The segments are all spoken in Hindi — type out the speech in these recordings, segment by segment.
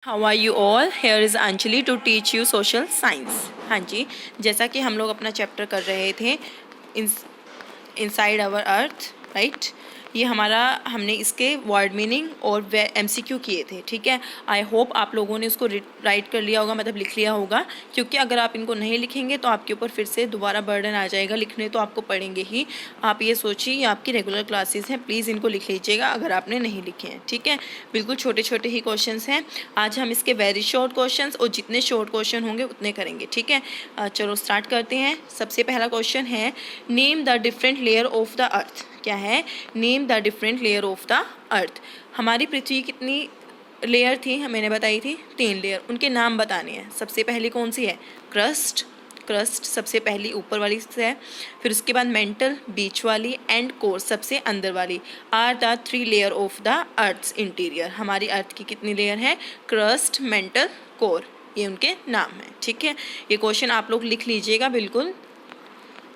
How are you all, here is Anjali to teach you social science. हाँ जी, जैसा कि हम लोग अपना चैप्टर कर रहे थे इनसाइड आवर अर्थ, राइट। ये हमने इसके वर्ड मीनिंग और MCQ किए थे, ठीक है। आई होप आप लोगों ने उसको राइट कर लिया होगा, मतलब लिख लिया होगा, क्योंकि अगर आप इनको नहीं लिखेंगे तो आपके ऊपर फिर से दोबारा बर्डन आ जाएगा। लिखने तो आपको पड़ेंगे ही। आप ये सोचिए, ये आपकी रेगुलर क्लासेस हैं, प्लीज़ इनको लिख लीजिएगा अगर आपने नहीं लिखे हैं, ठीक है। बिल्कुल छोटे छोटे ही क्वेश्चंस हैं। आज हम इसके वेरी शॉर्ट क्वेश्चंस और जितने शॉर्ट क्वेश्चन होंगे उतने करेंगे, ठीक है। चलो स्टार्ट करते हैं। सबसे पहला क्वेश्चन है, name the different layer of the अर्थ। क्या है? Name the different layer of the अर्थ। हमारी पृथ्वी कितनी लेयर थी? मैंने बताई थी 3 लेयर। उनके नाम बताने हैं। सबसे पहली कौन सी है? क्रस्ट। क्रस्ट सबसे पहली ऊपर वाली से है। फिर उसके बाद मेंटल, बीच वाली, एंड कोर सबसे अंदर वाली। Are the 3 layer of the earth's interior. हमारी अर्थ की कितनी लेयर है? क्रस्ट, मेंटल, कोर, ये उनके नाम हैं, ठीक है। ये क्वेश्चन आप लोग लिख लीजिएगा बिल्कुल,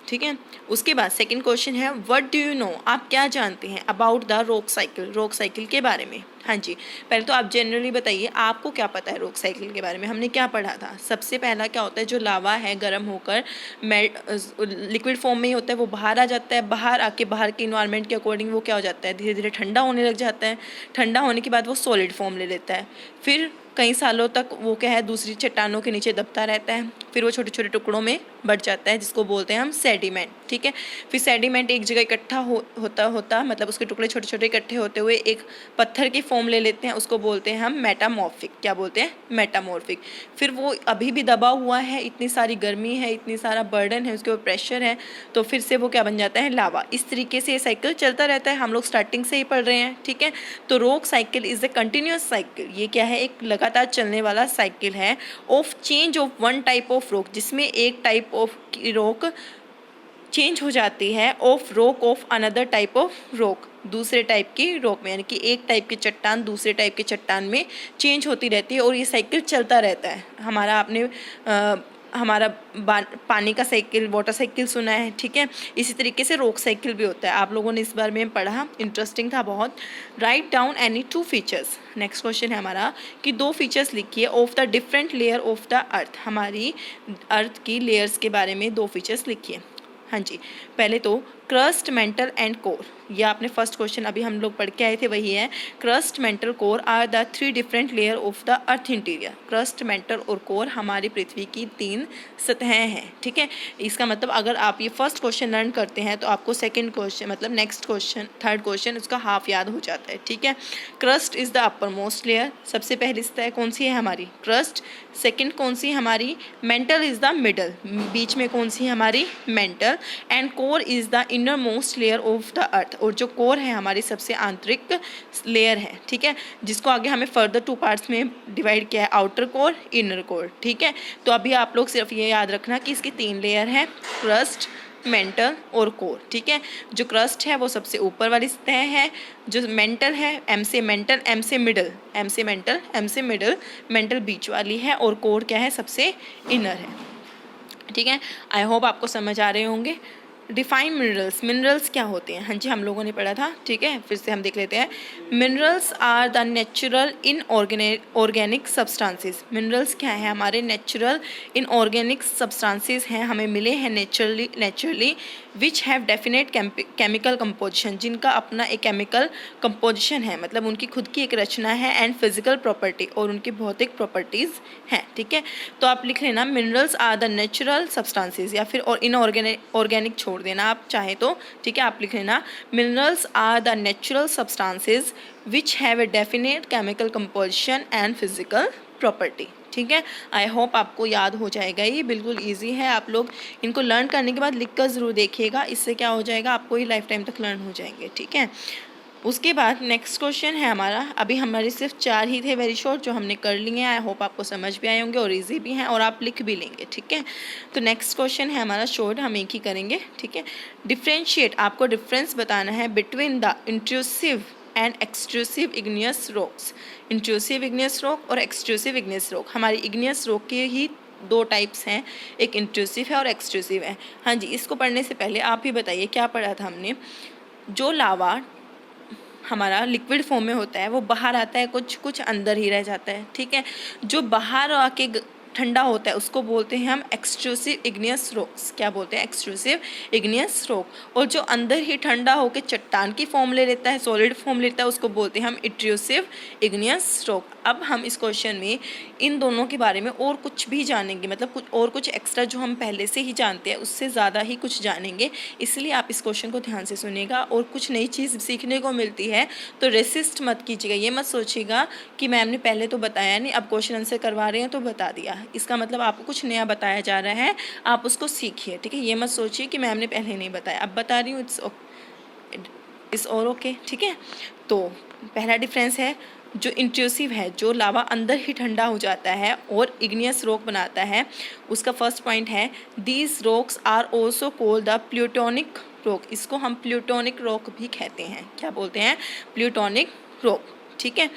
ठीक है। उसके बाद सेकंड क्वेश्चन है, व्हाट डू यू नो। आप क्या जानते हैं about the rock cycle. Rock cycle के बारे में। हाँ जी, पहले तो आप जनरली बताइए, आपको क्या पता है रॉक साइकिल के बारे में। हमने क्या पढ़ा था? सबसे पहला क्या होता है, जो लावा है गर्म होकर मेल्ट लिक्विड फॉर्म में ही होता है, वो बाहर आ जाता है। बाहर आके बाहर के इन्वायरमेंट के अकॉर्डिंग वो क्या हो जाता है, धीरे धीरे ठंडा होने लग जाता है। ठंडा होने के बाद वो सॉलिड फॉर्म ले लेता है। फिर कई सालों तक वो क्या है, दूसरी चट्टानों के नीचे दबता रहता है। फिर वो छोटे छोटे टुकड़ों में बढ़ जाता है, जिसको बोलते हैं हम सेडिमेंट, ठीक है। फिर सेडिमेंट एक जगह इकट्ठा होता मतलब उसके टुकड़े छोटे छोटे इकट्ठे होते हुए एक पत्थर की फॉर्म ले लेते हैं, उसको बोलते हैं हम मेटामॉर्फिक। क्या बोलते हैं? मेटामॉर्फिक। फिर वो अभी भी दबा हुआ है, इतनी सारी गर्मी है, इतनी सारा बर्डन है, उसके ऊपर प्रेशर है, तो फिर से वो क्या बन जाता है? लावा। इस तरीके से ये साइकिल चलता रहता है। हम लोग स्टार्टिंग से ही पढ़ रहे हैं, ठीक है। तो rock cycle is a continuous cycle. ये क्या है? एक लगातार चलने वाला साइकिल है of change of one type of rock, जिसमें एक टाइप ऑफ रॉक चेंज हो जाती है of rock of another type of rock, दूसरे टाइप की रॉक में। यानी कि एक टाइप की चट्टान दूसरे टाइप की चट्टान में चेंज होती रहती है और ये साइकिल चलता रहता है। हमारा पानी का साइकिल, वाटर साइकिल सुना है, ठीक है। इसी तरीके से रॉक साइकिल भी होता है। आप लोगों ने इस बारे में पढ़ा, इंटरेस्टिंग था बहुत। Write down any 2 features. Next question है हमारा कि 2 फीचर्स लिखिए of the different layer of the अर्थ। हमारी अर्थ की लेयर्स के बारे में 2 फीचर्स लिखिए। हाँ जी, पहले तो क्रस्ट, मेंटल एंड कोर। यह आपने फर्स्ट क्वेश्चन अभी हम लोग पढ़ के आए थे, वही है। Crust, mantle, core are the 3 different layer of the earth interior. Crust, mantle और कोर हमारी पृथ्वी की 3 सतहें हैं, ठीक है। इसका मतलब अगर आप ये फर्स्ट क्वेश्चन लर्न करते हैं तो आपको सेकंड क्वेश्चन मतलब नेक्स्ट क्वेश्चन, थर्ड क्वेश्चन उसका हाफ याद हो जाता है, ठीक है। Crust is the upper most layer. सबसे पहली सतह कौन सी है हमारी? क्रस्ट। सेकंड कौन सी हमारी? Mantle is the middle. बीच में कौन सी हमारी? Mantle. And core is the innermost layer of the earth. और जो कोर है हमारी सबसे आंतरिक लेयर है, ठीक है, जिसको आगे हमें फर्दर 2 पार्ट्स में डिवाइड किया है, आउटर कोर, इनर कोर, ठीक है। तो अभी आप लोग सिर्फ ये याद रखना कि इसकी 3 लेयर है, क्रस्ट, मेंटल और कोर, ठीक है। जो क्रस्ट है वो सबसे ऊपर वाली सतह है। जो मेंटल है, एम से मेंटल, एम से मिडल, एम से मेंटल, एम से मिडल, मेंटल बीच वाली है, और कोर क्या है? सबसे इनर है, ठीक है। आई होप आपको समझ आ रहे होंगे। Define minerals. मिनरल्स क्या होते हैं? हाँ जी, हम लोगों ने पढ़ा था, ठीक है। फिर से हम देख लेते हैं। Minerals are the natural inorganic substances. Minerals क्या है? हमारे नेचुरल इन ऑर्गेनिक सब्सटेंसेस हैं, हमें मिले हैं naturally which have definite chemical composition, जिनका अपना एक केमिकल कंपोजिशन है, मतलब उनकी खुद की एक रचना है, एंड फिजिकल प्रॉपर्टी, और उनकी भौतिक प्रॉपर्टीज़ हैं, ठीक है। तो आप लिख लेना, minerals are the natural substances, या फिर और इनऑर्गेनिक छोड़ देना आप चाहे तो, ठीक है। आप लिख लेना, minerals are the natural substances which have a definite chemical composition and physical property, ठीक है। आई होप आपको याद हो जाएगा। ये बिल्कुल इजी है। आप लोग इनको लर्न करने के बाद लिख कर ज़रूर देखिएगा, इससे क्या हो जाएगा, आपको ये लाइफ टाइम तक लर्न हो जाएंगे, ठीक है। उसके बाद नेक्स्ट क्वेश्चन है हमारा, अभी हमारे सिर्फ 4 ही थे वेरी शॉर्ट जो हमने कर लिए हैं। आई होप आपको समझ भी आए होंगे और इजी भी हैं और आप लिख भी लेंगे, ठीक है। तो नेक्स्ट क्वेश्चन है हमारा शॉर्ट, हम एक ही करेंगे, ठीक है। डिफ्रेंशिएट, आपको डिफरेंस बताना है between the intrusive and extrusive igneous rocks. Intrusive igneous rock और एक्सट्रूसिव इग्नियस रॉक। हमारी इग्नियस रॉक के ही 2 टाइप्स हैं, एक इंट्रूसिव है और एक्सट्रूसिव है। हाँ जी, इसको पढ़ने से पहले आप ही बताइए क्या पढ़ा था हमने। जो लावा हमारा लिक्विड फॉर्म में होता है वो बाहर आता है, कुछ कुछ अंदर ही रह जाता है, ठीक है। जो बाहर आके ठंडा होता है उसको बोलते हैं हम एक्सट्रूसिव इग्नियस रॉक्स। क्या बोलते हैं? Extrusive igneous rock. और जो अंदर ही ठंडा होकर चट्टान की फॉर्म ले लेता है, सॉलिड फॉर्म लेता है, उसको बोलते हैं हम इट्रूसिव इग्नियस रॉक। अब हम इस क्वेश्चन में इन दोनों के बारे में और कुछ भी जानेंगे, मतलब कुछ एक्स्ट्रा जो हम पहले से ही जानते हैं उससे ज़्यादा ही कुछ जानेंगे, इसलिए आप इस क्वेश्चन को ध्यान से सुनिएगा और कुछ नई चीज़ सीखने को मिलती है तो रेसिस्ट मत कीजिएगा। ये मत सोचिएगा कि मैम ने पहले तो बताया नहीं, अब क्वेश्चन आंसर करवा रहे हैं तो बता दिया, इसका मतलब आपको कुछ नया बताया जा रहा है, आप उसको सीखिए, ठीक है। ये मत सोचिए कि मैम ने पहले नहीं बताया, अब बता रही हूँ, इट्स और ओके, ठीक है। तो पहला डिफरेंस है जो इंट्रूसिव है, जो लावा अंदर ही ठंडा हो जाता है और इग्नियस रॉक बनाता है, उसका फर्स्ट पॉइंट है these rocks are also called the plutonic rock. इसको हम प्लूटोनिक रॉक भी कहते हैं। क्या बोलते हैं? प्लूटोनिक रॉक, ठीक है।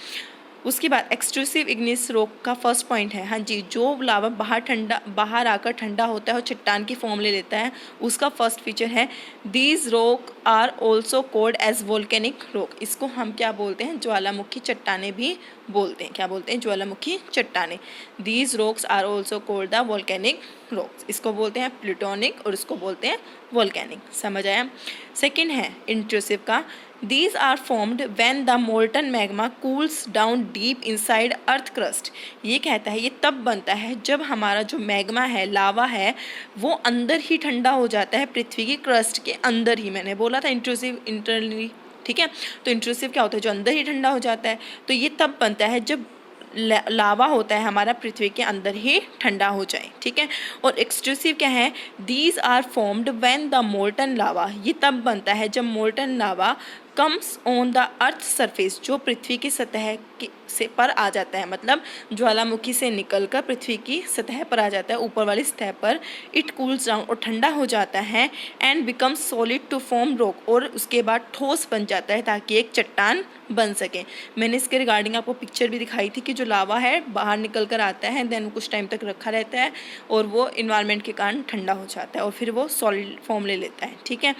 उसके बाद एक्सट्रूसिव इग्नियस रॉक का फर्स्ट पॉइंट है, हाँ जी, जो लावा बाहर आकर ठंडा होता है और चट्टान की फॉर्म ले लेता है, उसका फर्स्ट फीचर है these rock are also called as volcanic rock. इसको हम क्या बोलते हैं? ज्वालामुखी चट्टाने भी बोलते हैं। क्या बोलते हैं? ज्वालामुखी चट्टाने। These rocks are also called the volcanic rocks. इसको बोलते हैं प्लूटोनिक और इसको बोलते हैं वोल्केनिक। समझ आया? सेकेंड है इंट्रूसिव का, These are formed when the molten magma cools down deep inside earth crust। ये कहता है ये तब बनता है जब हमारा जो मैग्मा है, लावा है, वो अंदर ही ठंडा हो जाता है, पृथ्वी की क्रस्ट के अंदर ही। मैंने बोला था इंट्रूसिव इंटरनली, ठीक है। तो इंट्रूसिव क्या होता है? जो अंदर ही ठंडा हो जाता है। तो ये तब बनता है जब लावा होता है हमारा पृथ्वी के अंदर ही ठंडा हो जाए, ठीक है। और एक्सट्रूसिव क्या है? These are formed when the molten lava. ये तब बनता है जब molten lava comes on the earth surface, जो पृथ्वी की सतह से पर आ जाता है, मतलब ज्वालामुखी से निकलकर पृथ्वी की सतह पर आ जाता है, ऊपर वाली सतह पर। इट कूल्स डाउन, और ठंडा हो जाता है, and becomes solid to form rock, और उसके बाद ठोस बन जाता है ताकि एक चट्टान बन सके। मैंने इसके रिगार्डिंग आपको पिक्चर भी दिखाई थी कि जो लावा है बाहर निकल कर आता है, देन कुछ टाइम तक रखा रहता है और वो इन्वायरमेंट के कारण ठंडा हो जाता है और फिर वो सॉलिड फॉर्म ले लेता है, ठीक है।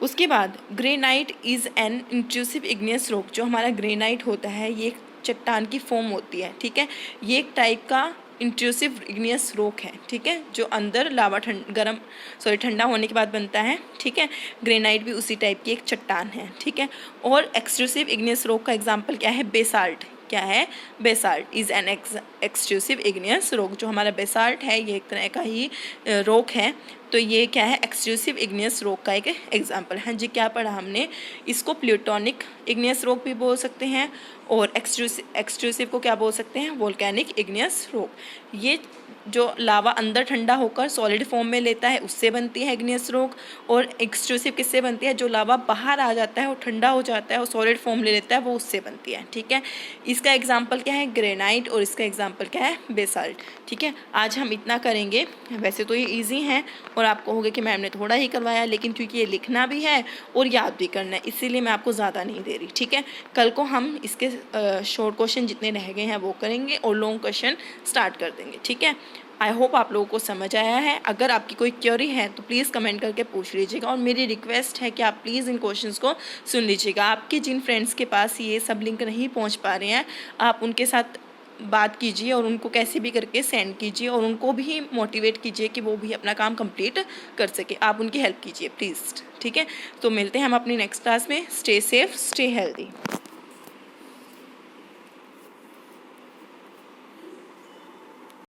उसके बाद granite is an intrusive igneous rock. जो हमारा ग्रेनाइट होता है ये एक चट्टान की फॉर्म होती है, ठीक है। ये एक टाइप का इंट्रूसिव इग्नियस रॉक है, ठीक है, जो अंदर लावा ठंडा होने के बाद बनता है, ठीक है। ग्रेनाइट भी उसी टाइप की एक चट्टान है, ठीक है। और एक्सट्रूसिव इग्नियस रॉक का एग्जाम्पल क्या है? बेसाल्ट। क्या है? Basalt is an extrusive igneous rock. जो हमारा बेसाल्ट है ये एक तरह का ही रॉक है, तो ये क्या है? एक्सट्रूसिव इग्नियस रॉक का एक एग्जाम्पल है। जी क्या पढ़ा हमने? इसको प्लूटोनिक इग्नियस रॉक भी बोल सकते हैं और एक्सट्रूसिव को क्या बोल सकते हैं? Volcanic igneous rock. ये जो लावा अंदर ठंडा होकर सॉलिड फॉर्म में लेता है उससे बनती है इग्नियस रॉक, और एक्सट्रूसिव किससे बनती है? जो लावा बाहर आ जाता है और ठंडा हो जाता है और सॉलिड फॉर्म ले लेता है, वो उससे बनती है, ठीक है। इसका एग्जाम्पल क्या है? ग्रेनाइट, और इसका एग्जाम्पल क्या है? बेसाल्ट, ठीक है। आज हम इतना करेंगे। वैसे तो ये ईजी हैं और आपको होगा कि मैम ने थोड़ा ही करवाया, लेकिन क्योंकि ये लिखना भी है और याद भी करना है, इसीलिए मैं आपको ज़्यादा नहीं दे रही, ठीक है। कल को हम इसके शॉर्ट क्वेश्चन जितने रह गए हैं वो करेंगे और लॉन्ग क्वेश्चन स्टार्ट कर देंगे, ठीक है। आई होप आप लोगों को समझ आया है। अगर आपकी कोई क्वेरी है तो प्लीज़ कमेंट करके पूछ लीजिएगा, और मेरी रिक्वेस्ट है कि आप प्लीज़ इन क्वेश्चंस को सुन लीजिएगा। आपके जिन फ्रेंड्स के पास ये सब लिंक नहीं पहुंच पा रहे हैं, आप उनके साथ बात कीजिए और उनको कैसे भी करके सेंड कीजिए और उनको भी मोटिवेट कीजिए कि वो भी अपना काम कंप्लीट कर सके। आप उनकी हेल्प कीजिए प्लीज़, ठीक है। तो मिलते हैं हम अपनी नेक्स्ट क्लास में। Stay safe, stay healthy.